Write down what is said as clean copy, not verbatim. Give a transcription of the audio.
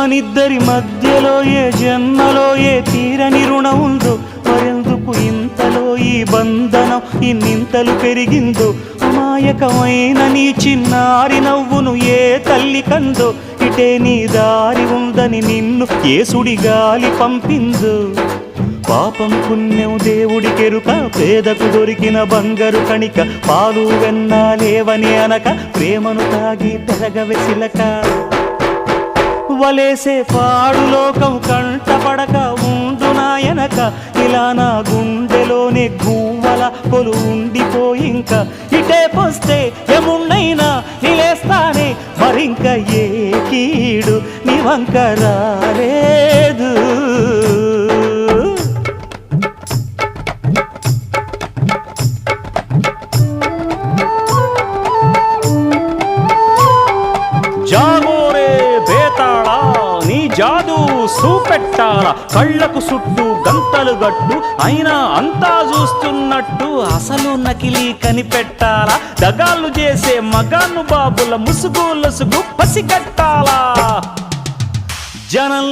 మనిద్దరి మధ్యలో ఏ జన్మలో ఏ తీరని రుణం ఉందో, మరెందుకు ఇంతలో ఈ బంధనం ఇన్నింతలు పెరిగిందో, అమాయకమైన నీ చిన్నారి నవ్వును ఏ తల్లి కందో, ఇటే నీ దారి ఉందని నిన్ను ఏ సుడి గాలి పంపిందో. పాపం పుణ్యం దేవుడికెరుక, పేదకు దొరికిన బంగారు కణిక, పాలు వెన్నా లేవని అనక ప్రేమను తాగి పెరగవెసిలక. వలేసే పాడు లోకం కంటపడక ఉండు నాయనక, ఇలా నా గుండెలోనే గువ్వల కొలు ఉండిపోయింక. ఇటే పోస్తే ఎమున్నైనా నిలేస్తానే, మరింక ఏ కీడు నీ వంక రాలేదు. జాగోరే బేతాళా నీ జాదు సూపెట్టాలా, కళ్ళకు చుట్టూ గంతలు గట్టు అయినా అంతా చూస్తున్నట్టు అసలు నకిలీ కనిపెట్టాలా. దగాళ్ళు చేసే మగాను బాబుల ముసుగు లొసుగు పసిగట్టాలా. జనం